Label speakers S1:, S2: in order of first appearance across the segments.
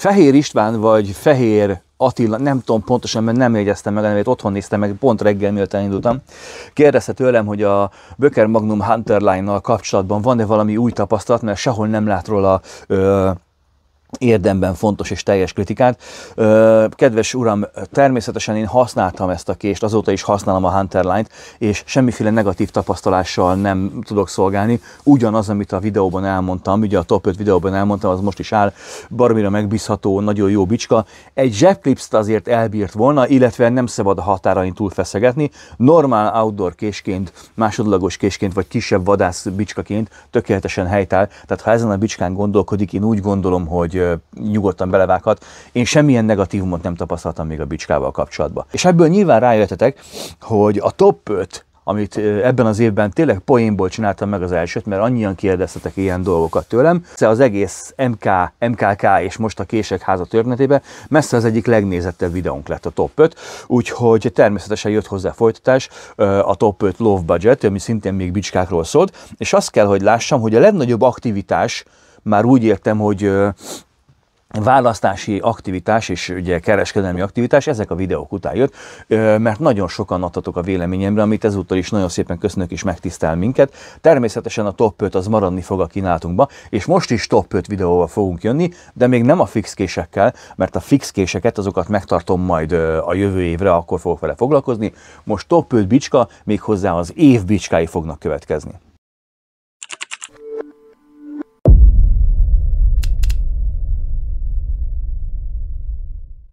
S1: Fehér István vagy Fehér Attila, nem tudom pontosan, mert nem jegyeztem meg a nevét, otthon néztem meg, pont reggel miatt elindultam. Kérdezte tőlem, hogy a Böker Magnum Hunterline-nal kapcsolatban van-e valami új tapasztalat, mert sehol nem lát róla érdemben fontos és teljes kritikát. Kedves uram, természetesen én használtam ezt a kést, azóta is használom a Hunterline-t, és semmiféle negatív tapasztalással nem tudok szolgálni. Ugyanaz, amit a videóban elmondtam, ugye a top 5 videóban elmondtam, az most is áll, baromira megbízható, nagyon jó bicska. Egy zsebklipszt azért elbírt volna, illetve nem szabad a határain túl feszegetni. Normál outdoor késként, másodlagos késként, vagy kisebb vadász bicskaként tökéletesen helytáll. Tehát ha ezen a bicskán gondolkodik, én úgy gondolom, hogy nyugodtan belevághat. Én semmilyen negatívumot nem tapasztaltam még a bicskával kapcsolatban. És ebből nyilván rájöttetek, hogy a top 5, amit ebben az évben tényleg poénból csináltam meg az elsőt, mert annyian kérdeztetek ilyen dolgokat tőlem. Az egész MKK és most a Kések háza történetében messze az egyik legnézettebb videónk lett a top 5, úgyhogy természetesen jött hozzá folytatás, a top 5 low budget, ami szintén még bicskákról szólt, és azt kell, hogy lássam, hogy a legnagyobb aktivitás, már úgy értem, hogy választási aktivitás és ugye kereskedelmi aktivitás, ezek a videók után jött, mert nagyon sokan adtatok a véleményemre, amit ezúttal is nagyon szépen köszönök és megtisztel minket. Természetesen a top 5 az maradni fog a kínálatunkba, és most is top 5 videóval fogunk jönni, de még nem a fix késekkel, mert a fix késeket azokat megtartom majd a jövő évre, akkor fogok vele foglalkozni. Most top 5 bicska, méghozzá az év bicskái fognak következni.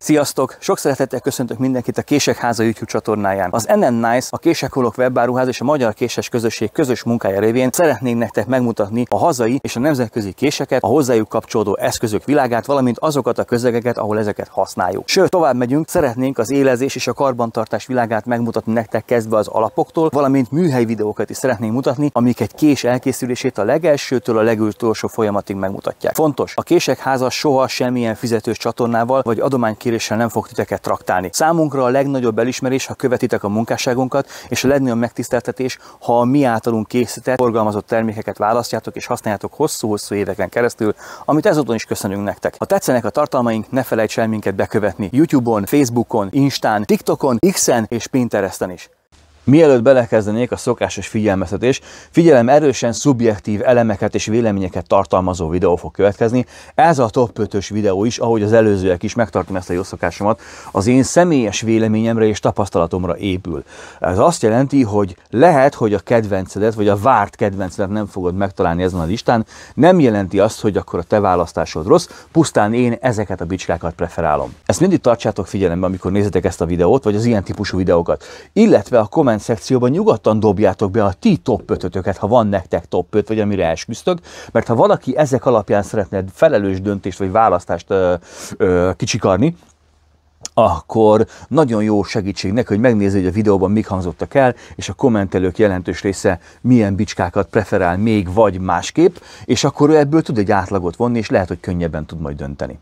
S1: Sziasztok! Sok szeretettel köszöntök mindenkit a Kések háza YouTube csatornáján. Az NN Nice, a Késekholok webáruház és a Magyar Késes Közösség közös munkája révén szeretnénk nektek megmutatni a hazai és a nemzetközi késeket, a hozzájuk kapcsolódó eszközök világát, valamint azokat a közegeket, ahol ezeket használjuk. Sőt, tovább megyünk, szeretnénk az élezés és a karbantartás világát megmutatni nektek, kezdve az alapoktól, valamint műhely videókat is szeretnénk mutatni, amik egy kés elkészülését a legelsőtől a legutolsó folyamatig megmutatják. Fontos, a Kések háza soha semmilyen fizetős csatornával vagy adománykéréssel nem fog titeket traktálni. Számunkra a legnagyobb elismerés, ha követitek a munkásságunkat, és a legnagyobb megtiszteltetés, ha a mi általunk készített, forgalmazott termékeket választjátok és használjátok hosszú-hosszú éveken keresztül, amit ezúton is köszönünk nektek. Ha tetszenek a tartalmaink, ne felejts el minket bekövetni YouTube-on, Facebookon, Instán, TikTokon, X-en és Pinteresten is. Mielőtt belekezdenék a szokásos figyelmeztetés, figyelem, erősen szubjektív elemeket és véleményeket tartalmazó videó fog következni. Ez a top 5-ös videó is, ahogy az előzőek is, megtartom ezt a jó szokásomat, az én személyes véleményemre és tapasztalatomra épül. Ez azt jelenti, hogy lehet, hogy a kedvencedet, vagy a várt kedvencedet nem fogod megtalálni ezen a listán, nem jelenti azt, hogy akkor a te választásod rossz, pusztán én ezeket a bicskákat preferálom. Ezt mindig tartsátok figyelembe, amikor nézitek ezt a videót, vagy az ilyen típusú videókat. Illetve a komment szekcióban nyugodtan dobjátok be a ti top 5-ötöket, ha van nektek top 5, vagy amire esküsztök, mert ha valaki ezek alapján szeretne felelős döntést vagy választást kicsikarni, akkor nagyon jó segítség neki, hogy megnézze, hogy a videóban mik hangzottak el, és a kommentelők jelentős része milyen bicskákat preferál még vagy másképp, és akkor ő ebből tud egy átlagot vonni, és lehet, hogy könnyebben tud majd dönteni.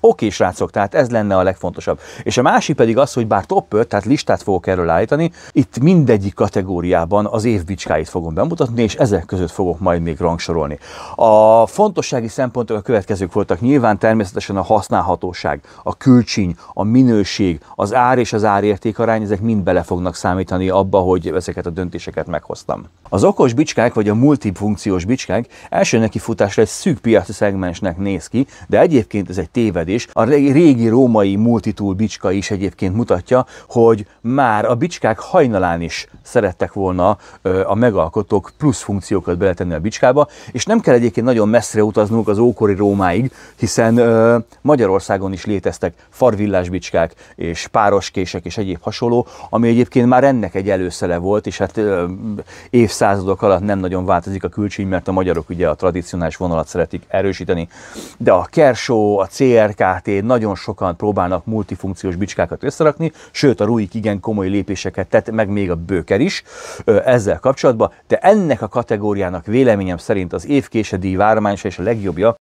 S1: Oké, srácok, tehát ez lenne a legfontosabb. És a másik pedig az, hogy bár top 5, tehát listát fogok erről állítani, itt mindegyik kategóriában az év bicskáit fogom bemutatni, és ezek között fogok majd még rangsorolni. A fontossági szempontok a következők voltak. Nyilván természetesen a használhatóság, a külcsíny, a minőség, az ár és az árértékarány, ezek mind bele fognak számítani abba, hogy ezeket a döntéseket meghoztam. Az okos bicskák, vagy a multifunkciós bicskák első nekifutásra egy szűk piaci szegmensnek néz ki, de egyébként ez egy tévedés. A régi római multitool bicska is egyébként mutatja, hogy már a bicskák hajnalán is szerettek volna a megalkotók plusz funkciókat beletenni a bicskába, és nem kell egyébként nagyon messzire utaznunk az ókori Rómáig, hiszen Magyarországon is léteztek farvillás bicskák és pároskések és egyéb hasonló, ami egyébként már ennek egy előszele volt, és hát évszázadok alatt nem nagyon változik a külcsíny, mert a magyarok ugye a tradicionális vonalat szeretik erősíteni, de a Kershaw, a CRKT, nagyon sokan próbálnak multifunkciós bicskákat összerakni, sőt a Ruik igen komoly lépéseket tett, meg még a Böker is ezzel kapcsolatban, de ennek a kategóriának véleményem szerint az év késedíj várományosa és a legjobbja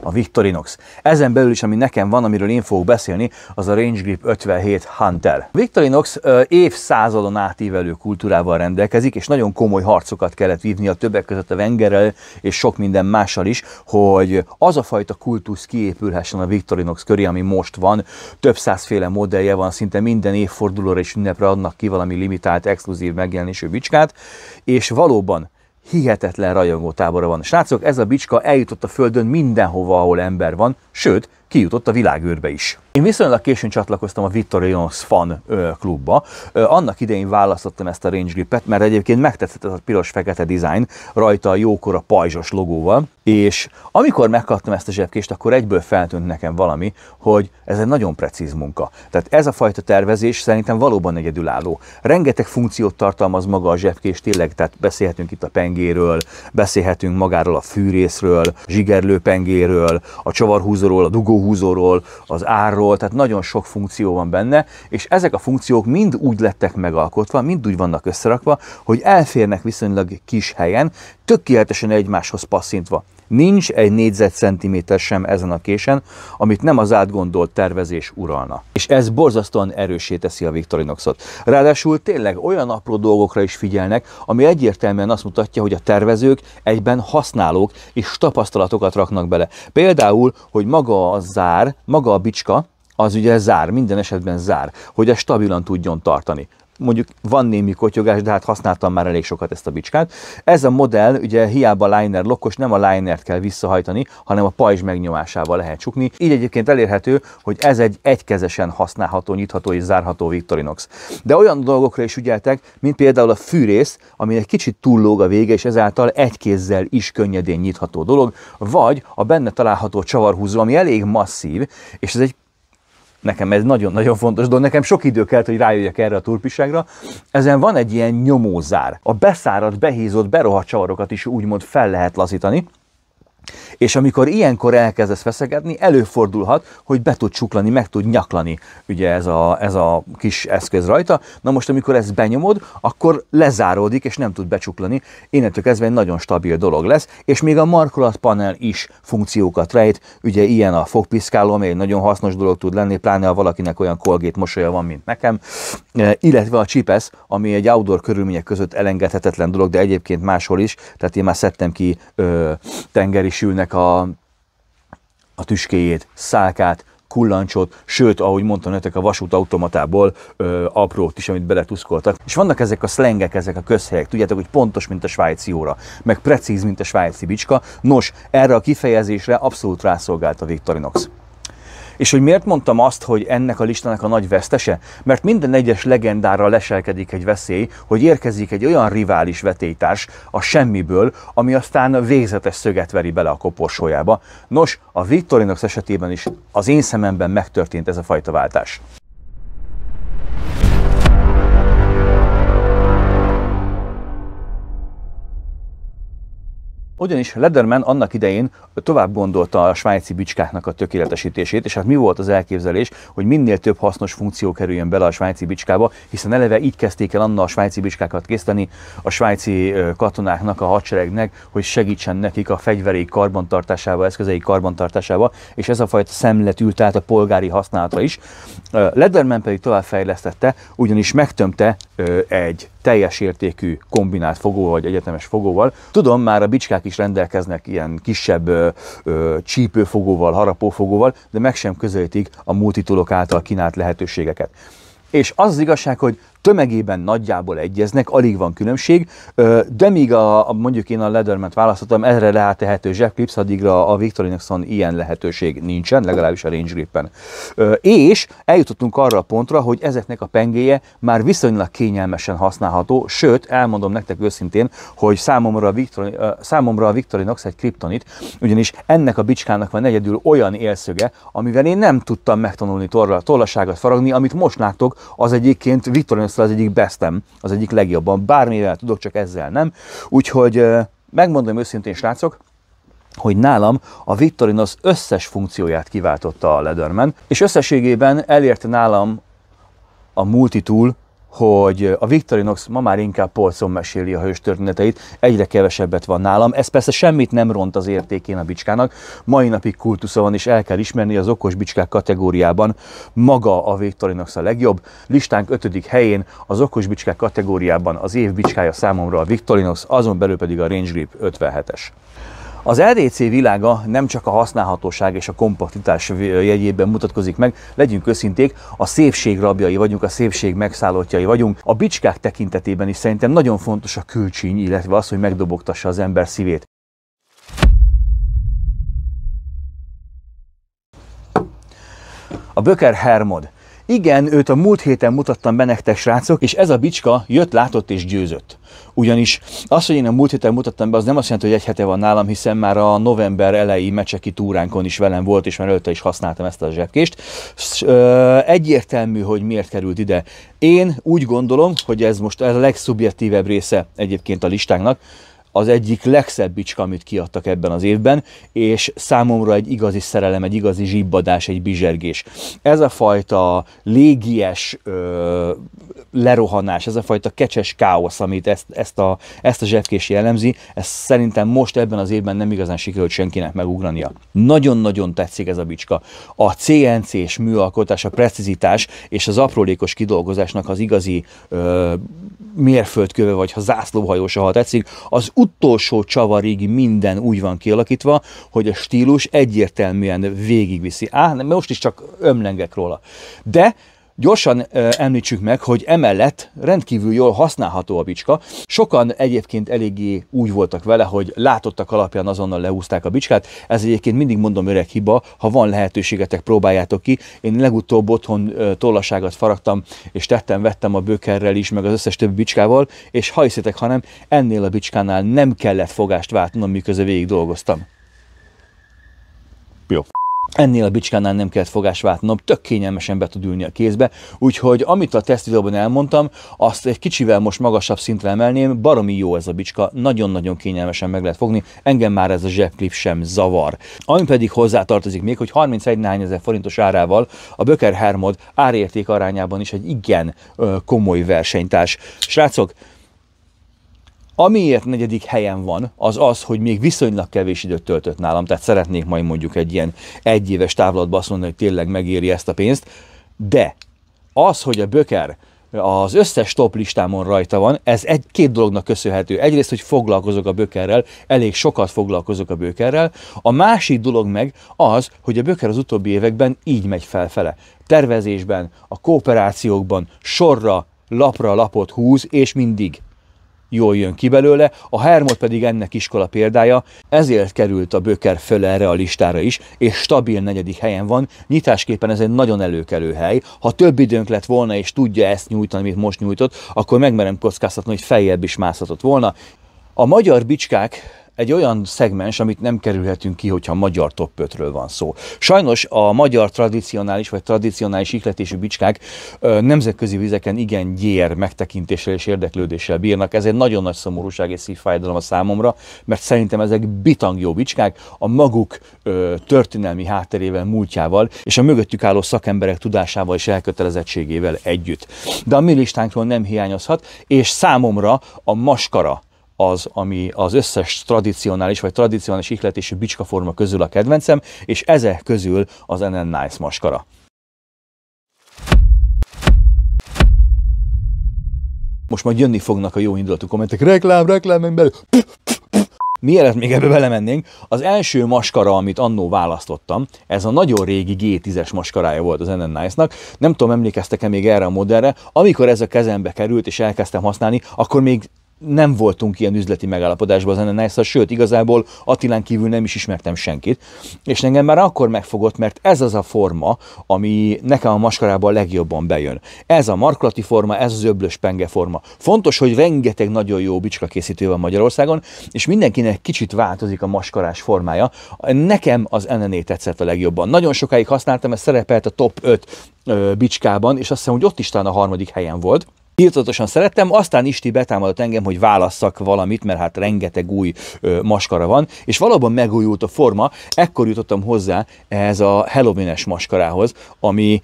S1: a Victorinox. Ezen belül is, ami nekem van, amiről én fogok beszélni, az a Range Grip 57 Hunter. Victorinox évszázadon átívelő kultúrával rendelkezik, és nagyon komoly harcokat kellett vívni a többek között a Wengerrel és sok minden mással is, hogy az a fajta kultusz kiépülhessen a Victorinox köré, ami most van. Több százféle modellje van, szinte minden évfordulóra és ünnepre adnak ki valami limitált, exkluzív megjelenésű bicskát, és valóban hihetetlen rajongótábora van. Srácok, ez a bicska eljutott a Földön mindenhova, ahol ember van, sőt, kijutott a világűrbe is. Én viszonylag későn csatlakoztam a Victorinox Fan klubba. Annak idején választottam ezt a Range Gripet, mert egyébként megtetszett ez a piros-fekete dizájn, rajta a jókora pajzsos logóval, és amikor megkaptam ezt a zsebkést, akkor egyből feltűnt nekem valami, hogy ez egy nagyon precíz munka. Tehát ez a fajta tervezés szerintem valóban egyedülálló. Rengeteg funkciót tartalmaz maga a zsebkés, tényleg, tehát beszélhetünk itt a pengéről, beszélhetünk magáról a fűrészről, zsigerlőpengéről, a csavarhúzóról, a dugóhúzóról, az árról, tehát nagyon sok funkció van benne, és ezek a funkciók mind úgy lettek megalkotva, mind úgy vannak összerakva, hogy elférnek viszonylag kis helyen, tökéletesen egymáshoz passzintva. Nincs egy négyzetcentiméter sem ezen a késen, amit nem az átgondolt tervezés uralna. És ez borzasztóan erőssé teszi a Victorinoxot. Ráadásul tényleg olyan apró dolgokra is figyelnek, ami egyértelműen azt mutatja, hogy a tervezők egyben használók és tapasztalatokat raknak bele. Például, hogy maga a zár, maga a bicska, az ugye zár, minden esetben zár, hogy ez stabilan tudjon tartani. Mondjuk van némi kotyogás, de hát használtam már elég sokat ezt a bicskát. Ez a modell ugye hiába liner lokkos, nem a linert kell visszahajtani, hanem a pajzs megnyomásával lehet csukni. Így egyébként elérhető, hogy ez egy egykezesen használható, nyitható és zárható Victorinox. De olyan dolgokra is ügyeltek, mint például a fűrész, ami egy kicsit túllóg a vége, és ezáltal egy kézzel is könnyedén nyitható dolog, vagy a benne található csavarhúzó, ami elég masszív, és ez egy nekem ez nagyon-nagyon fontos dolog, nekem sok idő kellett, hogy rájöjjek erre a turpiságra. Ezen van egy ilyen nyomózár. A beszáradt, behízott, berohadt csavarokat is úgymond fel lehet lazítani, és amikor ilyenkor elkezdesz feszegetni, előfordulhat, hogy be tud csuklani, meg tud nyaklani ugye ez a kis eszköz rajta. Na most, amikor ezt benyomod, akkor lezáródik, és nem tud becsuklani. Innentől kezdve egy nagyon stabil dolog lesz, és még a markolatpanel is funkciókat rejt. Ugye ilyen a fogpiszkáló, ami egy nagyon hasznos dolog tud lenni, pláne ha valakinek olyan Colgate mosolya van, mint nekem. Illetve a csipesz, ami egy outdoor körülmények között elengedhetetlen dolog, de egyébként máshol is. Tehát én már szedtem ki tengeri sülnek a tüskéjét, szálkát, kullancsot, sőt, ahogy mondtam nektek, a vasútautomatából aprót is, amit beletuszkoltak. És vannak ezek a szlengek, ezek a közhelyek, tudjátok, hogy pontos, mint a svájci óra, meg precíz, mint a svájci bicska. Nos, erre a kifejezésre abszolút rászolgált a Victorinox. És hogy miért mondtam azt, hogy ennek a listának a nagy vesztese? Mert minden egyes legendára leselkedik egy veszély, hogy érkezik egy olyan rivális vetélytárs a semmiből, ami aztán végzetes szöget veri bele a koporsójába. Nos, a Victorinox esetében is az én szememben megtörtént ez a fajta váltás. Ugyanis Leatherman annak idején tovább gondolta a svájci bicskáknak a tökéletesítését, és hát mi volt az elképzelés, hogy minél több hasznos funkció kerüljön bele a svájci bicskába, hiszen eleve így kezdték el anna a svájci bicskákat készíteni a svájci katonáknak, a hadseregnek, hogy segítsen nekik a fegyvereik karbantartásába, eszközeik karbantartásába, és ez a fajta szemlélet ült át a polgári használatra is. Leatherman pedig továbbfejlesztette, ugyanis megtömte egy teljes értékű kombinált fogóval, vagy egyetemes fogóval. Tudom, már a bicskák is rendelkeznek ilyen kisebb csípőfogóval, harapófogóval, de meg sem közelítik a multitoolok által kínált lehetőségeket. És az az igazság, hogy tömegében nagyjából egyeznek, alig van különbség, de míg mondjuk én a Leatherman-t választottam, erre rátehető zsebklipsz, addigra a Victorinoxon ilyen lehetőség nincsen, legalábbis a Range Gripen. És eljutottunk arra a pontra, hogy ezeknek a pengéje már viszonylag kényelmesen használható, sőt, elmondom nektek őszintén, hogy számomra a Victorinox egy kriptonit, ugyanis ennek a bicskának van egyedül olyan élszöge, amivel én nem tudtam megtanulni tollaságot faragni, amit most láttok, az egyébként Victorinox az egyik bestem, az egyik legjobban. Bármivel tudok, csak ezzel nem. Úgyhogy megmondom őszintén, srácok, hogy nálam a Victorinox összes funkcióját kiváltotta a Leatherman, és összességében elérte nálam a multitool hogy a Victorinox ma már inkább polcon meséli a hős történeteit, egyre kevesebbet van nálam. Ez persze semmit nem ront az értékén a bicskának. Mai napig kultusza van, és el kell ismerni, az okos bicskák kategóriában maga a Victorinox a legjobb. Listánk 5. helyén az okos bicskák kategóriában az év bicskája számomra a Victorinox, azon belül pedig a Range Grip 57-es. Az LDC világa nem csak a használhatóság és a kompaktitás jegyében mutatkozik meg, legyünk őszinték, a szépség rabjai vagyunk, a szépség megszállottjai vagyunk. A bicskák tekintetében is szerintem nagyon fontos a külcsíny, illetve az, hogy megdobogtassa az ember szívét. A Böker Hermod. Igen, őt a múlt héten mutattam be nektek, srácok, és ez a bicska jött, látott és győzött. Ugyanis az, hogy én a múlt héten mutattam be, az nem azt jelenti, hogy egy hete van nálam, hiszen már a november elejé mecseki túránkon is velem volt, és már előtte is használtam ezt a zsebkést. Egyértelmű, hogy miért került ide. Én úgy gondolom, hogy ez most a legszubjektívebb része egyébként a listánknak, az egyik legszebb bicska, amit kiadtak ebben az évben, és számomra egy igazi szerelem, egy igazi zsibbadás, egy bizsergés. Ez a fajta légies lerohanás, ez a fajta kecses káosz, amit ezt a zsebkés jellemzi, ez szerintem most ebben az évben nem igazán sikerült senkinek megugrania. Nagyon-nagyon tetszik ez a bicska. A CNC-s műalkotás, a precizitás és az aprólékos kidolgozásnak az igazi mérföldköve, vagy ha zászlóhajósa, ha tetszik, az utolsó csavarig minden úgy van kialakítva, hogy a stílus egyértelműen végigviszi. Most is csak ömlengek róla. De gyorsan említsük meg, hogy emellett rendkívül jól használható a bicska. Sokan egyébként eléggé úgy voltak vele, hogy látottak alapján azonnal lehúzták a bicskát. Ez egyébként mindig mondom öreg hiba, ha van lehetőségetek, próbáljátok ki. Én legutóbb otthon tollaságot faragtam, és vettem a Bökerrel is, meg az összes többi bicskával, és ha hiszitek, hanem ennél a bicskánál nem kellett fogást váltanom, miközben végig dolgoztam. Jó. Ennél a bicskánál nem kellett fogást váltanom, tök kényelmesen be tud ülni a kézbe, úgyhogy amit a tesztvideóban elmondtam, azt egy kicsivel most magasabb szintre emelném, baromi jó ez a bicska, nagyon-nagyon kényelmesen meg lehet fogni, engem már ez a zsebklip sem zavar. Ami pedig hozzátartozik még, hogy 31 000 forintos árával a Böker Hermod árérték arányában is egy igen komoly versenytárs. Srácok, amiért 4. helyen van, az az, hogy még viszonylag kevés időt töltött nálam, tehát szeretnék majd mondjuk egy ilyen egyéves távlatban azt mondani, hogy tényleg megéri ezt a pénzt, de az, hogy a Böker az összes top listámon rajta van, ez két dolognak köszönhető. Egyrészt, hogy foglalkozok a Bökerrel, elég sokat foglalkozok a Bökerrel, a másik dolog meg az, hogy a Böker az utóbbi években így megy felfele. Tervezésben, a kooperációkban, sorra, lapra lapot húz, és mindig jól jön ki belőle, a Hermod pedig ennek iskola példája, ezért került a Böker föl erre a listára is, és stabil 4. helyen van, nyitásképpen ez egy nagyon előkelő hely. Ha több időnk lett volna, és tudja ezt nyújtani, amit most nyújtott, akkor megmerem kockáztatni, hogy feljebb is mászhatott volna. A magyar bicskák egy olyan szegmens, amit nem kerülhetünk ki, hogyha magyar top 5-ről van szó. Sajnos a magyar tradicionális ihletésű bicskák nemzetközi vizeken igen gyér megtekintéssel és érdeklődéssel bírnak. Ez egy nagyon nagy szomorúság és szívfájdalom a számomra, mert szerintem ezek bitang jó bicskák, a maguk történelmi hátterével, múltjával és a mögöttük álló szakemberek tudásával és elkötelezettségével együtt. De a mi listánkról nem hiányozhat, és számomra a maskara az, ami az összes tradicionális ihletésű bicskaforma közül a kedvencem, és ezek közül az NN Nice maskara. Most majd jönni fognak a jó indulatú kommentek, reklám, meg belül. Mielőtt még ebbe belemennénk, az első maskara, amit annó választottam, ez a nagyon régi G10-es maskarája volt az NN Nice-nak. Nem tudom, emlékeztek-e még erre a modellre, amikor ez a kezembe került és elkezdtem használni, akkor még nem voltunk ilyen üzleti megállapodásban az NN Nice-szal, sőt, igazából Attilán kívül nem is ismertem senkit, és engem már akkor megfogott, mert ez az a forma, ami nekem a maskarában a legjobban bejön. Ez a markolati forma, ez az öblös penge forma. Fontos, hogy rengeteg nagyon jó bicska készítő van Magyarországon, és mindenkinek kicsit változik a maskarás formája. Nekem az NN tetszett a legjobban. Nagyon sokáig használtam, ez szerepelt a top 5 bicskában, és azt hiszem, hogy ott is talán a 3. helyen volt. Irtózatosan szerettem, aztán Isti betámadott engem, hogy válasszak valamit, mert hát rengeteg új maskara van, és valóban megújult a forma, ekkor jutottam hozzá ehhez a Halloween-es maskarához, ami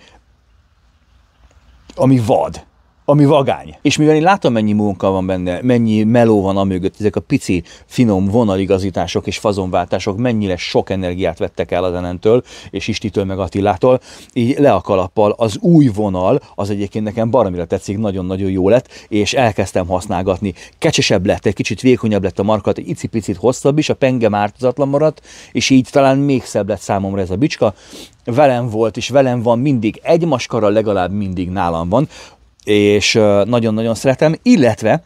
S1: vad. ami vagány. És mivel én látom, mennyi munka van benne, mennyi meló van amögött, ezek a pici, finom vonaligazítások és fazonváltások mennyire sok energiát vettek el az NN-től, és Istitől meg Attilától, így le a kalappal az új vonal, az egyébként nekem baromira tetszik, nagyon-nagyon jó lett, és elkezdtem használgatni. Kecsesebb lett, egy kicsit vékonyabb lett a markat, egy icipicit hosszabb is, a penge változatlan maradt, és így talán még szebb lett számomra ez a bicska. Velem volt, és velem van mindig, egy maskara legalább mindig nálam van, és nagyon-nagyon szeretem, illetve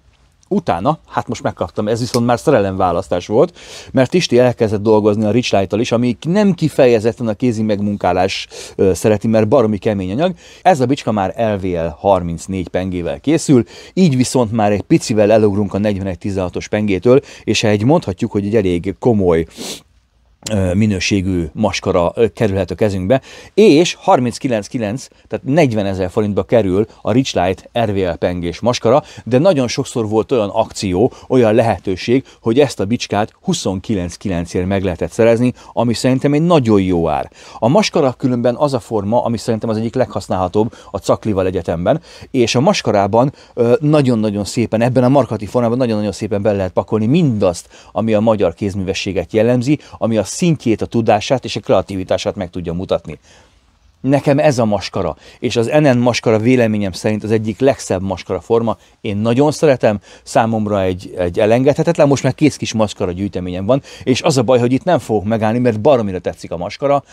S1: utána, hát most megkaptam, ez viszont már szerelemválasztás volt, mert Isti elkezdett dolgozni a Rich Light-tal is, ami nem kifejezetten a kézi megmunkálás szereti, mert baromi kemény anyag. Ez a bicska már LVL 34 pengével készül, így viszont már egy picivel elugrunk a 41-16-os pengétől, és mondhatjuk, hogy egy elég komoly minőségű maskara kerülhet a kezünkbe, és 39,9, tehát 40 000 forintba kerül a Rich Light RVL pengés maskara, de nagyon sokszor volt olyan akció, olyan lehetőség, hogy ezt a bicskát 29,9-ért meg lehetett szerezni, ami szerintem egy nagyon jó ár. A maskara különben az a forma, ami szerintem az egyik leghasználhatóbb a caklival egyetemben, és a maskarában nagyon-nagyon szépen, ebben a markati formában nagyon-nagyon szépen bele lehet pakolni mindazt, ami a magyar kézművességet jellemzi, ami a szintjét, a tudását és a kreativitását meg tudja mutatni. Nekem ez a maskara, és az NN maskara véleményem szerint az egyik legszebb maskara forma. Én nagyon szeretem, számomra egy elengedhetetlen, most már 2 kis maskara gyűjteményem van, és az a baj, hogy itt nem fogok megállni, mert baromira tetszik a maskara.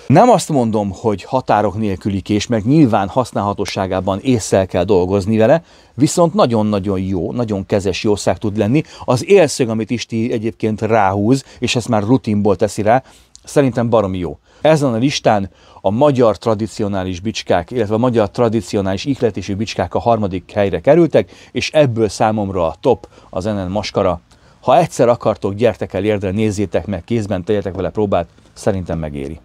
S1: Nem azt mondom, hogy határok nélküli kés, meg nyilván használhatóságában ésszel kell dolgozni vele, viszont nagyon-nagyon jó, nagyon kezes jószág tud lenni. Az élszög, amit Isti egyébként ráhúz, és ezt már rutinból teszi rá, szerintem baromi jó. Ezen a listán a magyar tradicionális bicskák, illetve a magyar tradicionális ihletésű bicskák a 3. helyre kerültek, és ebből számomra a top az NN maskara. Ha egyszer akartok, gyertek el Érdre, nézzétek meg, kézben tegyetek vele próbát, szerintem megéri.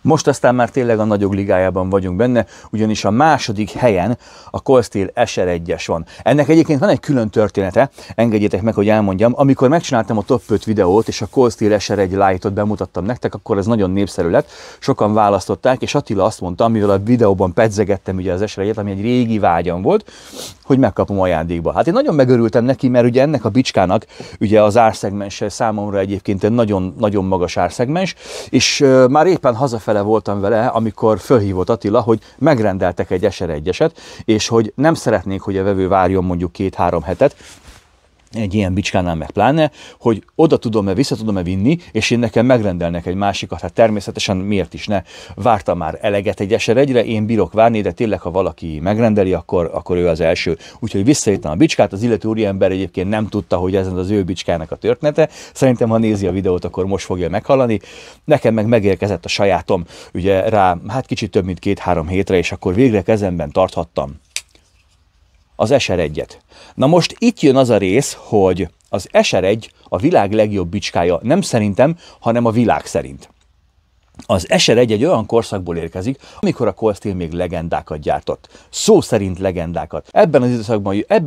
S1: Most aztán már tényleg a nagyok ligájában vagyunk benne, ugyanis a 2. helyen a Cold Steel SR1-es van. Ennek egyébként van egy külön története, engedjétek meg, hogy elmondjam. Amikor megcsináltam a top 5 videót, és a Cold Steel SR1 Lite-ot bemutattam nektek, akkor ez nagyon népszerű lett. Sokan választották, és Attila azt mondta, amivel a videóban pedzegettem ugye az SR1-et, ami egy régi vágyam volt, hogy megkapom ajándékba. Hát én nagyon megörültem neki, mert ugye ennek a bicskának ugye az árszegmense számomra egyébként egy nagyon-nagyon magas árszegmens, és már éppen hazafele voltam vele, amikor fölhívott Attila, hogy megrendeltek egy SR1-eset, és hogy nem szeretnék, hogy a vevő várjon mondjuk 2-3 hetet, egy ilyen bicskánál meg pláne, hogy oda tudom-e, vissza tudom-e vinni, és én nekem megrendelnek egy másikat, hát természetesen miért is ne. Vártam már eleget egy SR1-re, én bírok várni, de tényleg, ha valaki megrendeli, akkor ő az első. Úgyhogy visszajöttem a bicskát, az illető úriember egyébként nem tudta, hogy ez az ő bicskának a története. Szerintem, ha nézi a videót, akkor most fogja meghallani. Nekem meg megérkezett a sajátom, ugye rá, hát kicsit több mint 2-3 hétre, és akkor végre kezemben tarthattam az SR1-et. Na most itt jön az a rész, hogy az SR1 a világ legjobb bicskája, nem szerintem, hanem a világ szerint. Az SR1 egy olyan korszakból érkezik, amikor a Cold Steel még legendákat gyártott. Szó szerint legendákat. Ebben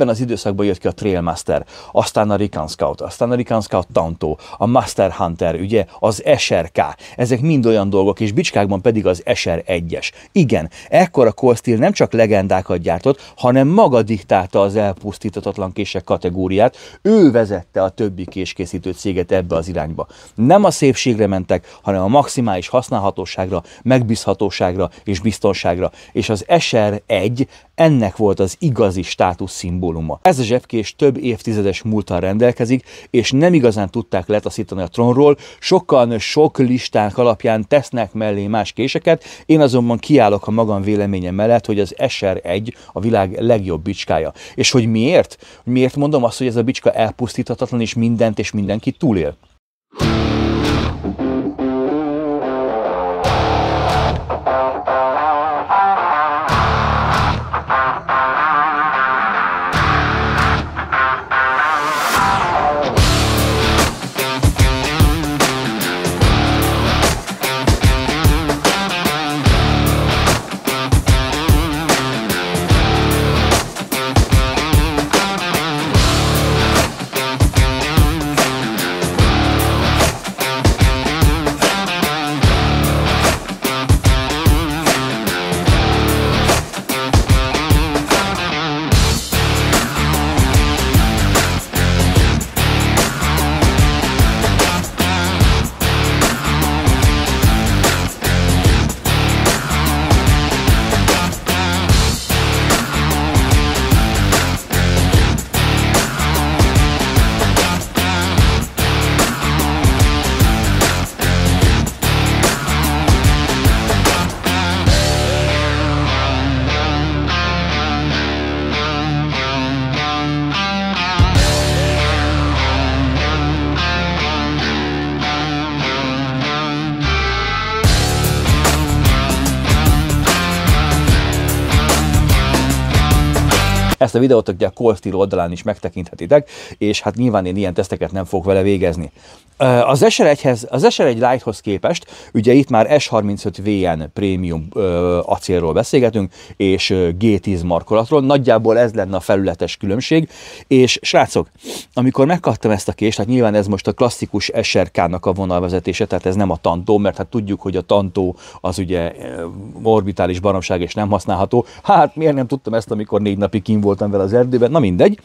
S1: az időszakban jött ki a Trailmaster, aztán a Recon Scout, aztán a Recon Scout Tanto, a Master Hunter, ugye, az SRK. Ezek mind olyan dolgok, és bicskákban pedig az SR1-es. Igen, ekkor a Cold Steel nem csak legendákat gyártott, hanem maga diktálta az elpusztítatatlan kések kategóriát, ő vezette a többi késkészítő céget ebbe az irányba. Nem a szépségre mentek, hanem a maximális használhatóságra, megbízhatóságra és biztonságra, és az SR1 ennek volt az igazi státuszszimbóluma. Ez a zsebkés több évtizedes múlttal rendelkezik, és nem igazán tudták letaszítani a trónról, sokan sok listák alapján tesznek mellé más késeket, én azonban kiállok a magam véleményem mellett, hogy az SR1 a világ legjobb bicskája. És hogy miért? Miért mondom azt, hogy ez a bicska elpusztíthatatlan és mindent és mindenkit túlél? Ezt a videót ugye a Cold Steel oldalán is megtekinthetitek, és hát nyilván én ilyen teszteket nem fogok vele végezni. Az SR1 Lite-hoz képest, ugye itt már S35VN prémium acélról beszélgetünk, és G10 markolatról, nagyjából ez lenne a felületes különbség, és srácok, amikor megkaptam ezt a kést, hát nyilván ez most a klasszikus SRK-nak a vonalvezetése, tehát ez nem a Tanto, mert hát tudjuk, hogy a Tanto az ugye orbitális baromság és nem használható. Hát miért nem tudtam ezt, amikor 4 napig kint voltam vele az erdőben, na mindegy.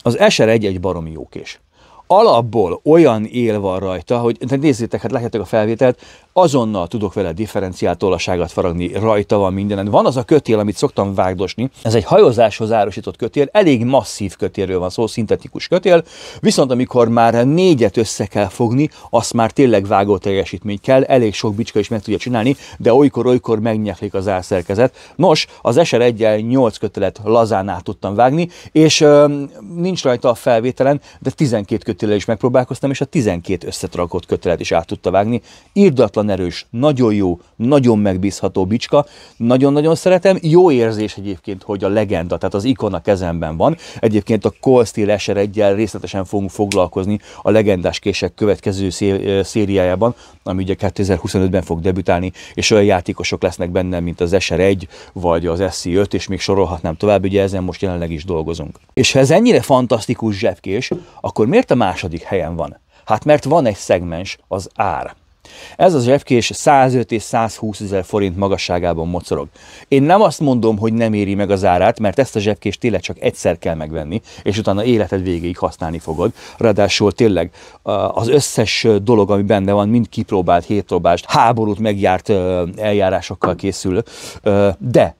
S1: Az SR1 egy baromi jó kés. Alapból olyan él van rajta, hogy nézzétek, hát látjátok a felvételt, azonnal tudok vele differenciált tollaságot faragni, rajta van mindenen. Van az a kötél, amit szoktam vágdosni, ez egy hajózáshoz árusított kötél, elég masszív kötélről van szó, szintetikus kötél, viszont amikor már 4-et össze kell fogni, azt már tényleg vágó teljesítmény kell, elég sok bicska is meg tudja csinálni, de olykor megnyeklik az árszerkezet. Nos, az SR1-jel 8 kötelet lazán át tudtam vágni, és nincs rajta a felvételen, de 12 kötéllel is megpróbálkoztam, és a 12 összetrakott kötelet is át tudta vágni. Irdatlan erős, nagyon jó, nagyon megbízható bicska, nagyon-nagyon szeretem. Jó érzés egyébként, hogy a legenda, tehát az ikon a kezemben van. Egyébként a Cold Steel SR1-jel részletesen fogunk foglalkozni a legendás kések következő szériájában, ami ugye 2025-ben fog debütálni, és olyan játékosok lesznek benne, mint az SR1, vagy az SC5, és még sorolhatnám tovább, ugye ezen most jelenleg is dolgozunk. És ha ez ennyire fantasztikus zsebkés, akkor miért a második helyen van? Hát mert van egy szegmens, az ár. Ez az zsebkés 105 és 120 ezer forint magasságában mocorog. Én nem azt mondom, hogy nem éri meg az árát, mert ezt a zsebkést tényleg csak egyszer kell megvenni, és utána életed végéig használni fogod. Ráadásul tényleg az összes dolog, ami benne van, mind kipróbált, hétpróbált, háborút megjárt eljárásokkal készül, de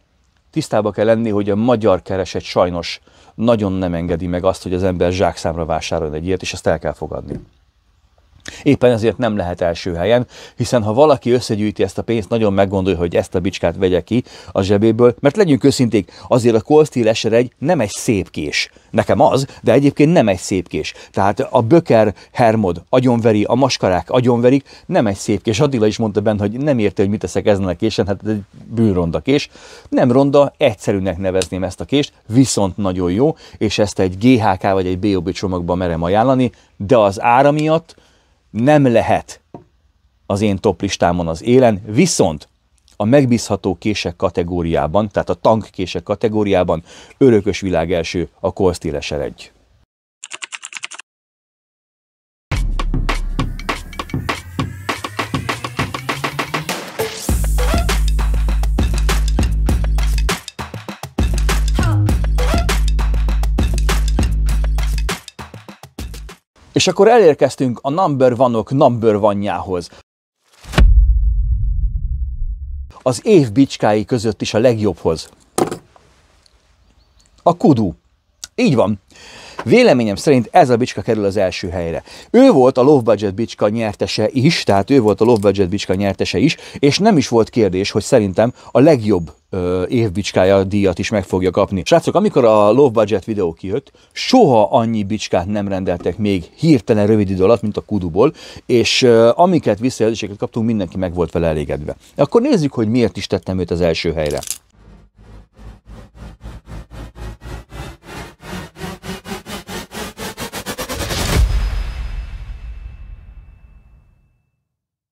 S1: tisztába kell lenni, hogy a magyar kereset sajnos nagyon nem engedi meg azt, hogy az ember zsákszámra vásároljon egy ilyet, és ezt el kell fogadni. Éppen ezért nem lehet első helyen, hiszen ha valaki összegyűjti ezt a pénzt, nagyon meggondolja, hogy ezt a bicskát vegye ki a zsebéből, mert legyünk őszinték, azért a Cold Steel SR1 nem egy szép kés. Nekem az, de egyébként nem egy szép kés. Tehát a Böker Hermod agyonveri, a maskarák agyonverik, nem egy szép kés. Attila is mondta benne, hogy nem érte, hogy mit teszek ezen a késen, hát egy bűnronda kés. Nem ronda, egyszerűnek nevezném ezt a kést, viszont nagyon jó, és ezt egy GHK vagy egy BOB csomagban merem ajánlani, de az ára miatt nem lehet az én top listámon az élen, viszont a megbízható kések kategóriában, tehát a tankkések kategóriában örökös világ első a Cold Steel SR1. És akkor elérkeztünk a number one-ok number one-jához. Az év bicskái között is a legjobbhoz. A Kudu. Így van. Véleményem szerint ez a bicska kerül az első helyre. Ő volt a Low Budget bicska nyertese is, és nem is volt kérdés, hogy szerintem a legjobb évbicskája díjat is meg fogja kapni. Srácok, amikor a Low Budget videó kijött, soha annyi bicskát nem rendeltek még hirtelen rövid idő alatt, mint a Kuduból, és amiket visszajelzéseket kaptunk, mindenki meg volt vele elégedve. Akkor nézzük, hogy miért is tettem őt az első helyre.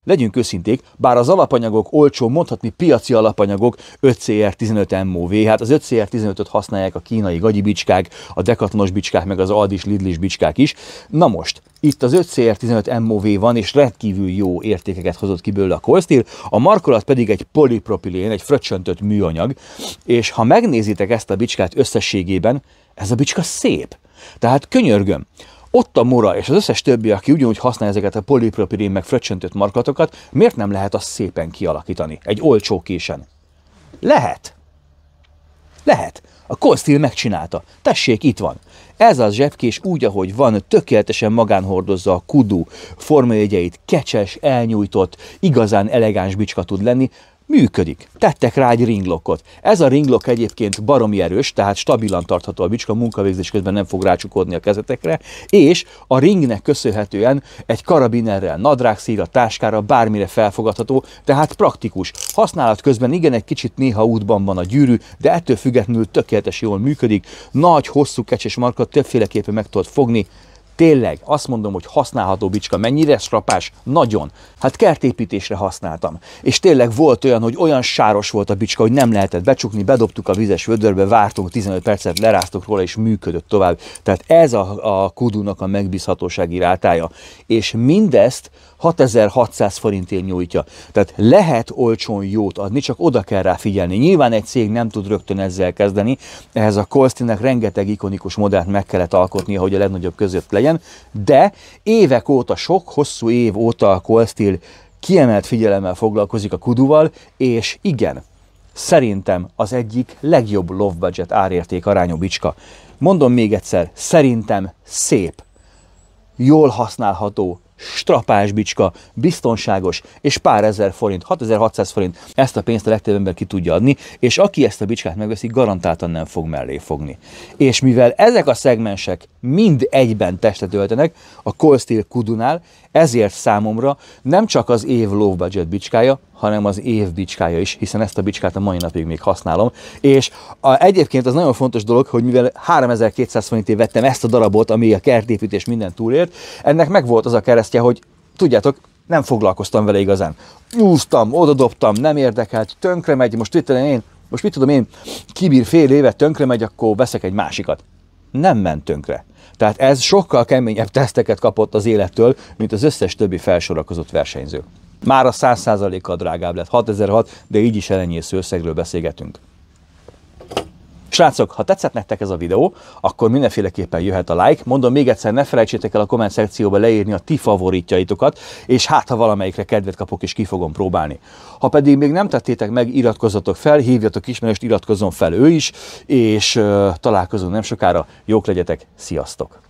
S1: Legyünk őszinték, bár az alapanyagok olcsó, mondhatni piaci alapanyagok 5CR15 MOV, hát az 5CR15-öt használják a kínai gagyi bicskák, a Decathlonos bicskák, meg az Aldis, Lidlis bicskák is. Na most, itt az 5CR15 MOV van, és rendkívül jó értékeket hozott ki belőle a Cold Steel, a markolat pedig egy polipropilén, egy fröccsöntött műanyag, és ha megnézitek ezt a bicskát összességében, ez a bicska szép. Tehát könyörgöm, ott a Mora és az összes többi, aki ugyanúgy használja ezeket a polipropilén meg fröccsöntött markolatokat, miért nem lehet azt szépen kialakítani egy olcsó késen? Lehet. Lehet. A Cold Steel megcsinálta. Tessék, itt van. Ez az zsebkés úgy, ahogy van, tökéletesen magánhordozza a Kudu formajegyeit, kecses, elnyújtott, igazán elegáns bicska tud lenni. működik. Tettek rá egy ringlockot. Ez a ringlock egyébként baromi erős, tehát stabilan tartható a bicska, munkavégzés közben nem fog rácsukódni a kezetekre, és a ringnek köszönhetően egy karabinerrel, nadrágszíjra, táskára, bármire felfogadható, tehát praktikus. Használat közben igen, egy kicsit néha útban van a gyűrű, de ettől függetlenül tökéletes jól működik. Nagy, hosszú kecses markat többféleképpen meg tudod fogni. Tényleg, azt mondom, hogy használható bicska. Mennyire strapás? Nagyon. Hát kertépítésre használtam. És tényleg volt olyan, hogy olyan sáros volt a bicska, hogy nem lehetett becsukni, bedobtuk a vizes vödörbe, vártunk 15 percet, leráztuk róla, és működött tovább. Tehát ez a Kudu-nak a megbízhatósági rátája. És mindezt 6600 forintért nyújtja. Tehát lehet olcsón jót adni, csak oda kell rá figyelni. Nyilván egy cég nem tud rögtön ezzel kezdeni, ehhez a Coldsteel-nek rengeteg ikonikus modellt meg kellett alkotnia, hogy a legnagyobb között legyen, de évek óta, sok hosszú év óta a Coldsteel kiemelt figyelemmel foglalkozik a Kuduval, és igen, szerintem az egyik legjobb low budget árérték arányú bicska. Mondom még egyszer, szerintem szép, jól használható, strapás bicska, biztonságos, és pár ezer forint, 6600 forint, ezt a pénzt a legtöbb ember ki tudja adni, és aki ezt a bicskát megveszi, garantáltan nem fog mellé fogni. És mivel ezek a szegmensek mind egyben testet öltenek a Coldsteel Kudunál, ezért számomra nem csak az év low budget bicskája, hanem az év bicskája is, hiszen ezt a bicskát a mai napig még használom. És egyébként az nagyon fontos dolog, hogy mivel 3200 forintért vettem ezt a darabot, ami a kertépítés minden túlért, ennek megvolt az a keresztje, hogy tudjátok, nem foglalkoztam vele igazán. Nyúztam, odadobtam, nem érdekelt, tönkre megy, most mit tudom én, kibír fél évet, tönkre megy, akkor veszek egy másikat. Nem ment tönkre. Tehát ez sokkal keményebb teszteket kapott az élettől, mint az összes többi felsorakozott versenyző. Már a 100%-kal drágább lett, 6006, de így is elenyésző összegről beszélgetünk. Srácok, ha tetszett nektek ez a videó, akkor mindenféleképpen jöhet a like. Mondom még egyszer, ne felejtsétek el a komment szekcióba leírni a ti favoritjaitokat, és hát ha valamelyikre kedvet kapok, és ki fogom próbálni. Ha pedig még nem tettétek meg, iratkozzatok fel, hívjatok ismerőst, iratkozzon fel ő is, és találkozunk nem sokára. Jók legyetek, sziasztok!